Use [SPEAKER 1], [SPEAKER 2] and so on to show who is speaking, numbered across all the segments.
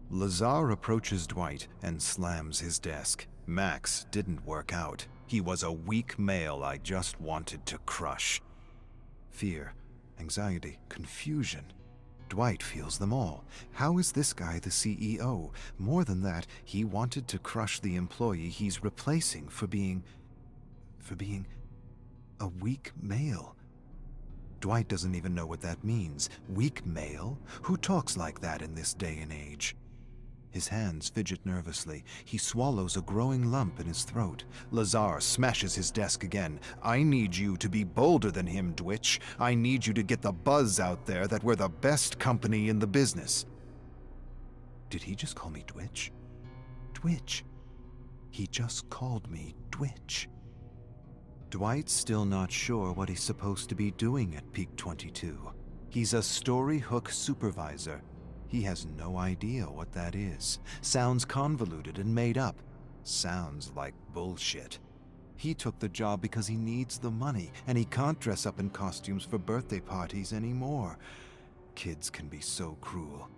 [SPEAKER 1] Lazar approaches Dwight and slams his desk. Max didn't work out. He was a weak male I just wanted to crush. Fear, anxiety, confusion. Dwight feels them all. How is this guy the CEO? More than that, he wanted to crush the employee he's replacing for being a weak male. Dwight doesn't even know what that means. Weak male? Who talks like that in this day and age? His hands fidget nervously. He swallows a growing lump in his throat. Lazar smashes his desk again. I need you to be bolder than him, Dwitch. I need you to get the buzz out there that we're the best company in the business. Did he just call me Dwitch? Dwitch. He just called me Dwitch. Dwight's still not sure what he's supposed to be doing at Peak 22. He's a story hook supervisor. He has no idea what that is. Sounds convoluted and made up. Sounds like bullshit. He took the job because he needs the money, and he can't dress up in costumes for birthday parties anymore. Kids can be so cruel.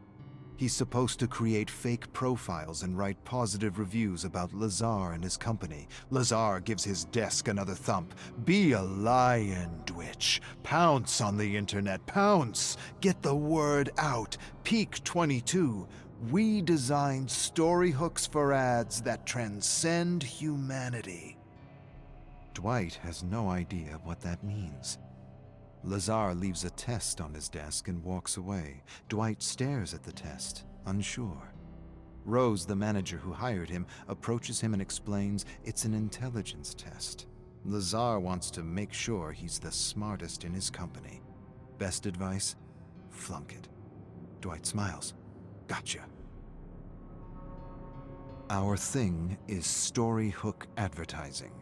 [SPEAKER 1] He's supposed to create fake profiles and write positive reviews about Lazar and his company. Lazar gives his desk another thump. Be a lion, Dwitch. Pounce on the internet. Pounce. Get the word out. Peak 22. We design story hooks for ads that transcend humanity. Dwight has no idea what that means. Lazar leaves a test on his desk and walks away. Dwight stares at the test, unsure. Rose, the manager who hired him, approaches him and explains it's an intelligence test. Lazar wants to make sure he's the smartest in his company. Best advice? Flunk it. Dwight smiles. Gotcha. Our thing is story hook advertising.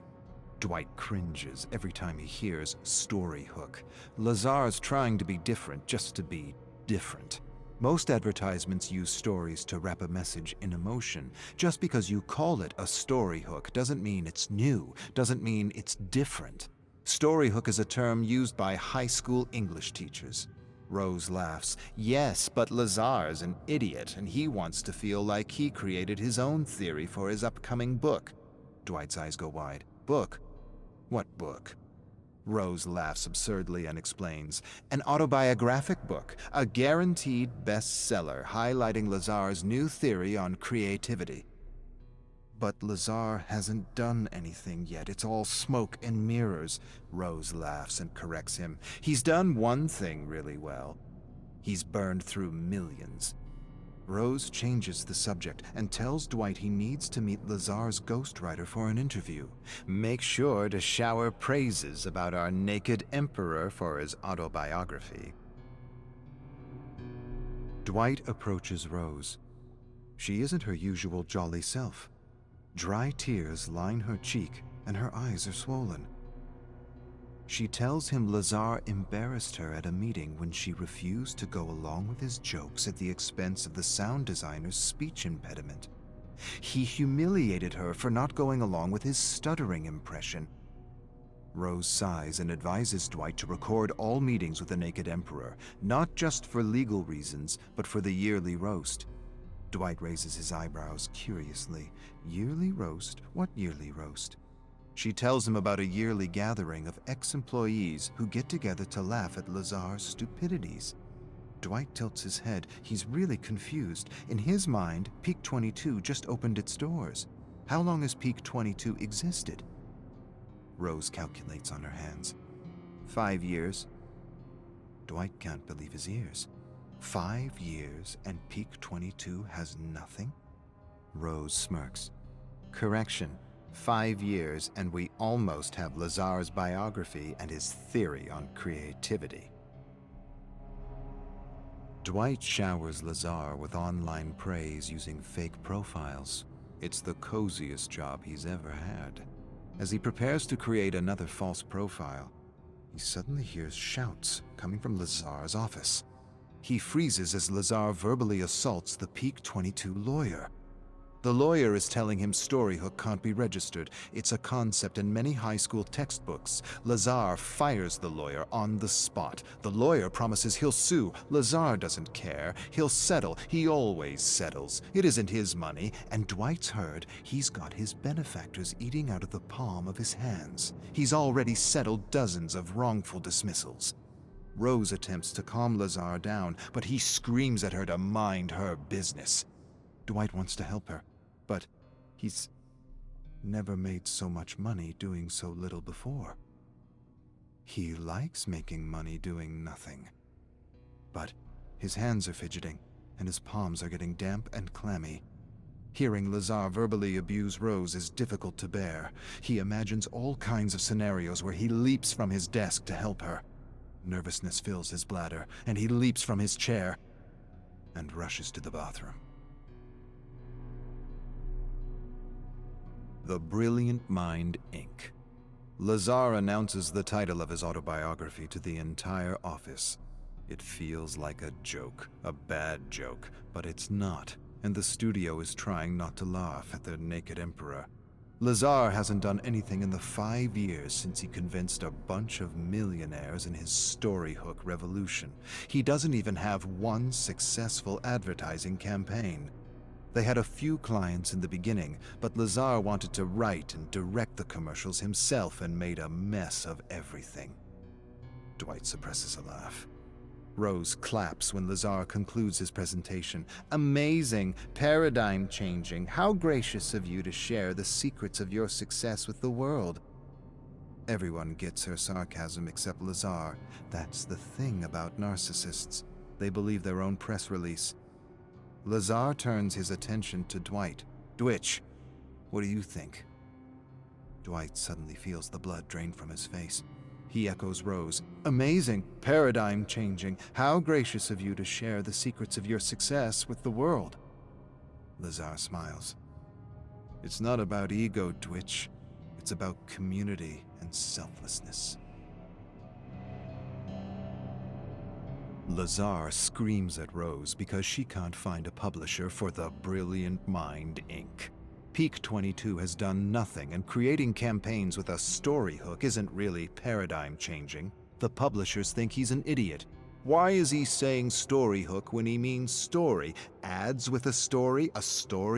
[SPEAKER 1] Dwight cringes every time he hears story hook. Lazar's trying to be different just to be different. Most advertisements use stories to wrap a message in emotion. Just because you call it a story hook doesn't mean it's new, doesn't mean it's different. Story hook is a term used by high school English teachers. Rose laughs. Yes, but Lazar's an idiot, and he wants to feel like he created his own theory for his upcoming book. Dwight's eyes go wide. Book? What book? Rose laughs absurdly and explains. An autobiographic book, a guaranteed bestseller highlighting Lazar's new theory on creativity. But Lazar hasn't done anything yet. It's all smoke and mirrors. Rose laughs and corrects him. He's done one thing really well. He's burned through millions. Rose changes the subject and tells Dwight he needs to meet Lazar's ghostwriter for an interview. Make sure to shower praises about our naked emperor for his autobiography. Dwight approaches Rose. She isn't her usual jolly self. Dry tears line her cheek and her eyes are swollen. She tells him Lazar embarrassed her at a meeting when she refused to go along with his jokes at the expense of the sound designer's speech impediment. He humiliated her for not going along with his stuttering impression. Rose sighs and advises Dwight to record all meetings with the Naked Emperor, not just for legal reasons, but for the yearly roast. Dwight raises his eyebrows curiously. Yearly roast? What yearly roast? She tells him about a yearly gathering of ex-employees who get together to laugh at Lazar's stupidities. Dwight tilts his head. He's really confused. In his mind, Peak 22 just opened its doors. How long has Peak 22 existed? Rose calculates on her hands. 5 years. Dwight can't believe his ears. 5 years and Peak 22 has nothing? Rose smirks. Correction. 5 years and we almost have Lazar's biography and his theory on creativity. Dwight showers Lazar with online praise using fake profiles. It's the coziest job he's ever had. As he prepares to create another false profile, he suddenly hears shouts coming from Lazar's office. He freezes as Lazar verbally assaults the Peak 22 lawyer. The lawyer is telling him Storyhook can't be registered. It's a concept in many high school textbooks. Lazar fires the lawyer on the spot. The lawyer promises he'll sue. Lazar doesn't care. He'll settle. He always settles. It isn't his money. And Dwight's heard he's got his benefactors eating out of the palm of his hands. He's already settled dozens of wrongful dismissals. Rose attempts to calm Lazar down, but he screams at her to mind her business. Dwight wants to help her, but he's never made so much money doing so little before. He likes making money doing nothing. But his hands are fidgeting, and his palms are getting damp and clammy. Hearing Lazar verbally abuse Rose is difficult to bear. He imagines all kinds of scenarios where he leaps from his desk to help her. Nervousness fills his bladder, and he leaps from his chair and rushes to the bathroom. The Brilliant Mind, Inc. Lazar announces the title of his autobiography to the entire office. It feels like a joke, a bad joke, but it's not, and the studio is trying not to laugh at the naked emperor. Lazar hasn't done anything in the 5 years since he convinced a bunch of millionaires in his Storyhook revolution. He doesn't even have one successful advertising campaign. They had a few clients in the beginning, but Lazar wanted to write and direct the commercials himself and made a mess of everything. Dwight suppresses a laugh. Rose claps when Lazar concludes his presentation. Amazing, paradigm-changing. How gracious of you to share the secrets of your success with the world. Everyone gets her sarcasm except Lazar. That's the thing about narcissists. They believe their own press release. Lazar turns his attention to Dwight. Dwitch, what do you think? Dwight suddenly feels the blood drain from his face. He echoes Rose. Amazing, paradigm-changing. How gracious of you to share the secrets of your success with the world. Lazar smiles. It's not about ego, Dwitch. It's about community and selflessness. Lazar screams at Rose because she can't find a publisher for The Brilliant Mind, Inc. Peak 22 has done nothing, and creating campaigns with a Storyhook isn't really paradigm-changing. The publishers think he's an idiot. Why is he saying Storyhook when he means story? Ads with a story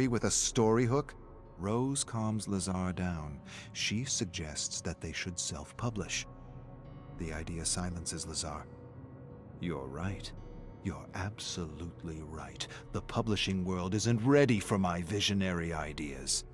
[SPEAKER 1] with a Storyhook? Rose calms Lazar down. She suggests that they should self-publish. The idea silences Lazar. You're right. You're absolutely right. The publishing world isn't ready for my visionary ideas.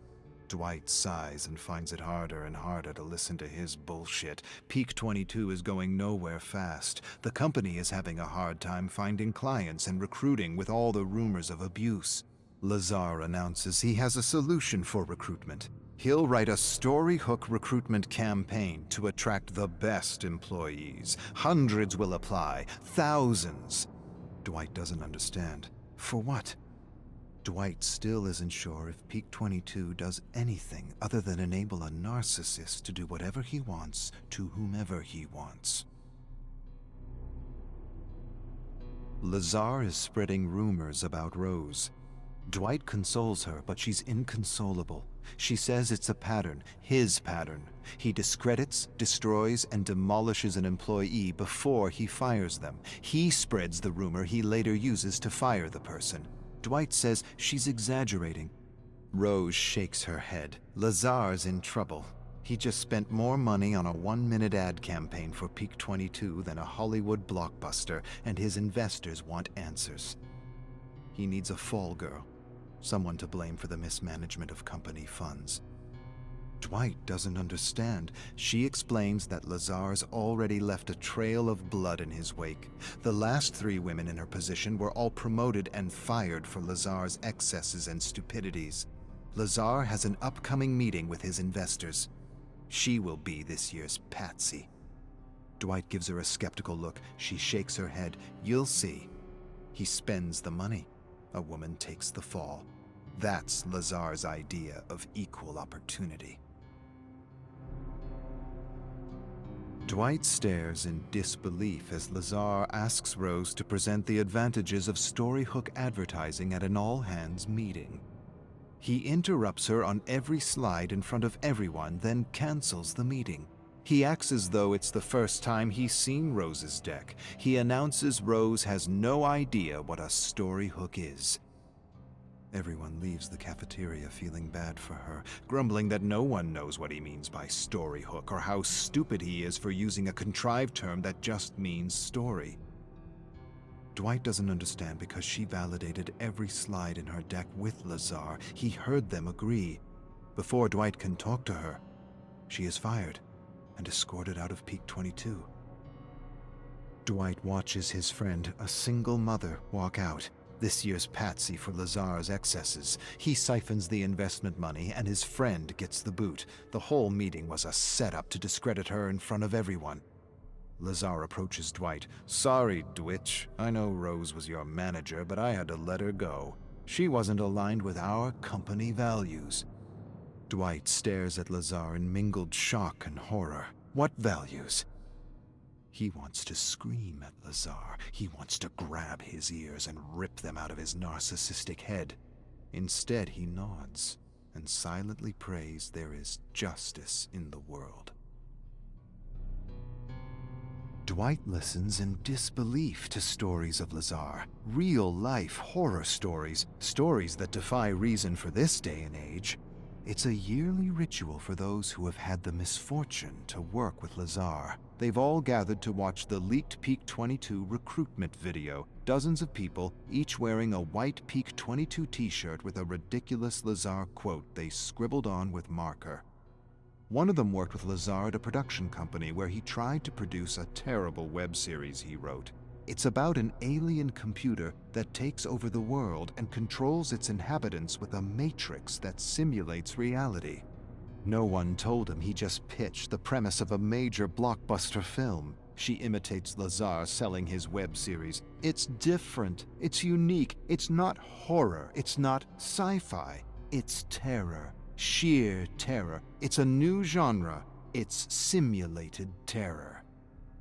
[SPEAKER 1] Dwight sighs and finds it harder and harder to listen to his bullshit. Peak 22 is going nowhere fast. The company is having a hard time finding clients and recruiting with all the rumors of abuse. Lazar announces he has a solution for recruitment. He'll write a Storyhook recruitment campaign to attract the best employees. Hundreds will apply, thousands. Dwight doesn't understand. For what? Dwight still isn't sure if Peak 22 does anything other than enable a narcissist to do whatever he wants to whomever he wants. Lazar is spreading rumors about Rose. Dwight consoles her, but she's inconsolable. She says it's a pattern, his pattern. He discredits, destroys, and demolishes an employee before he fires them. He spreads the rumor he later uses to fire the person. Dwight says she's exaggerating. Rose shakes her head. Lazar's in trouble. He just spent more money on a 1-minute ad campaign for Peak 22 than a Hollywood blockbuster, and his investors want answers. He needs a fall girl. Someone to blame for the mismanagement of company funds. Dwight doesn't understand. She explains that Lazar's already left a trail of blood in his wake. The last 3 women in her position were all promoted and fired for Lazar's excesses and stupidities. Lazar has an upcoming meeting with his investors. She will be this year's patsy. Dwight gives her a skeptical look. She shakes her head. You'll see. He spends the money. A woman takes the fall. That's Lazar's idea of equal opportunity. Dwight stares in disbelief as Lazar asks Rose to present the advantages of Storyhook advertising at an all-hands meeting. He interrupts her on every slide in front of everyone, then cancels the meeting. He acts as though it's the first time he's seen Rose's deck. He announces Rose has no idea what a story hook is. Everyone leaves the cafeteria feeling bad for her, grumbling that no one knows what he means by story hook or how stupid he is for using a contrived term that just means story. Dwight doesn't understand because she validated every slide in her deck with Lazar. He heard them agree. Before Dwight can talk to her, she is fired and escorted out of Peak 22. Dwight watches his friend, a single mother, walk out. This year's patsy for Lazar's excesses. He siphons the investment money and his friend gets the boot. The whole meeting was a setup to discredit her in front of everyone. Lazar approaches Dwight. "Sorry, Dwitch. I know Rose was your manager, but I had to let her go. She wasn't aligned with our company values." Dwight stares at Lazar in mingled shock and horror. What values? He wants to scream at Lazar. He wants to grab his ears and rip them out of his narcissistic head. Instead, he nods and silently prays there is justice in the world. Dwight listens in disbelief to stories of Lazar. Real-life horror stories. Stories that defy reason for this day and age. It's a yearly ritual for those who have had the misfortune to work with Lazar. They've all gathered to watch the leaked Peak 22 recruitment video. Dozens of people, each wearing a white Peak 22 t-shirt with a ridiculous Lazar quote they scribbled on with marker. One of them worked with Lazar at a production company where he tried to produce a terrible web series he wrote. It's about an alien computer that takes over the world and controls its inhabitants with a matrix that simulates reality. No one told him he just pitched the premise of a major blockbuster film. She imitates Lazar selling his web series. It's different. It's unique. It's not horror. It's not sci-fi. It's terror. Sheer terror. It's a new genre. It's simulated terror.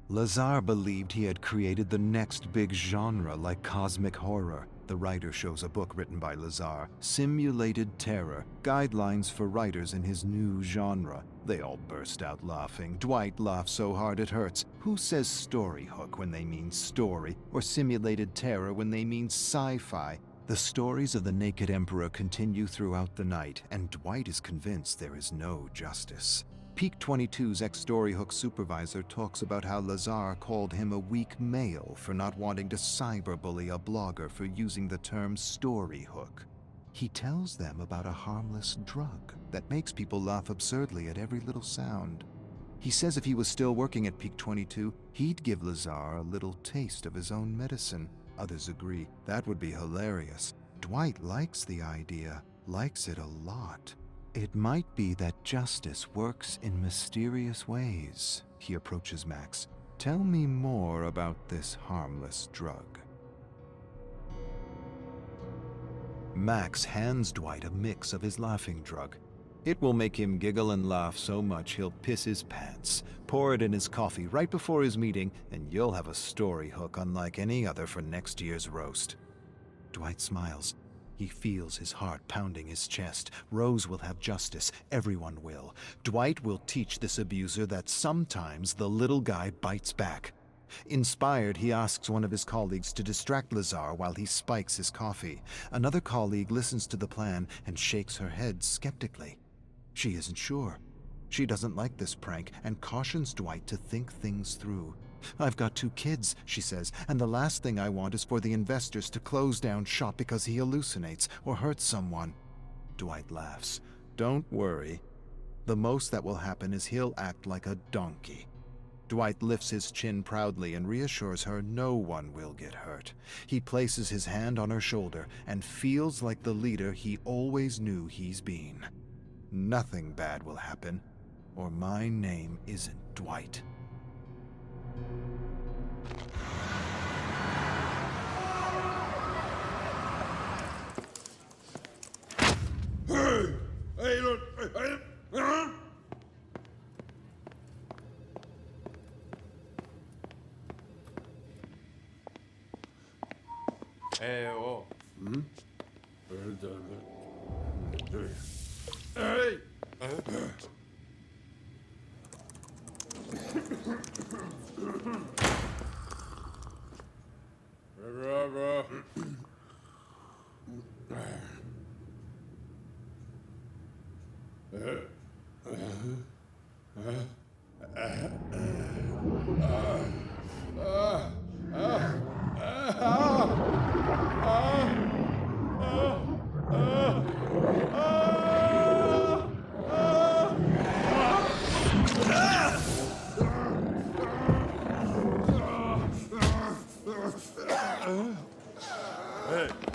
[SPEAKER 1] Lazar believed he had created the next big genre like cosmic horror. The writer shows a book written by Lazar, Simulated Terror, Guidelines for Writers in His New Genre. They all burst out laughing. Dwight laughs so hard it hurts. Who says story hook when they mean story, or simulated terror when they mean sci-fi? The stories of the Naked Emperor continue throughout the night, and Dwight is convinced there is no justice. Peak 22's ex-Storyhook supervisor talks about how Lazar called him a weak male for not wanting to cyberbully a blogger for using the term storyhook. He tells them about a harmless drug that makes people laugh absurdly at every little sound. He says if he was still working at Peak 22, he'd give Lazar a little taste of his own medicine. Others agree. That would be hilarious. Dwight likes the idea, likes it a lot. It might be that justice works in mysterious ways. He approaches Max. Tell me more about this harmless drug. Max hands Dwight a mix of his laughing drug. It will make him giggle and laugh so much he'll piss his pants. Pour it in his coffee right before his meeting, and you'll have a story hook unlike any other for next year's roast. Dwight smiles. He feels his heart pounding his chest. Rose will have justice. Everyone will. Dwight will teach this abuser that sometimes the little guy bites back. Inspired, he asks one of his colleagues to distract Lazar while he spikes his coffee. Another colleague listens to the plan and shakes her head skeptically. She isn't sure. She doesn't like this prank and cautions Dwight to think things through. "I've got 2 kids," she says, "and the last thing I want is for the investors to close down shop because he hallucinates or hurts someone." Dwight laughs. "Don't worry. The most that will happen is he'll act like a donkey." Dwight lifts his chin proudly and reassures her no one will get hurt. He places his hand on her shoulder and feels like the leader he always knew he's been. "Nothing bad will happen, or my name isn't Dwight."
[SPEAKER 2] Hey!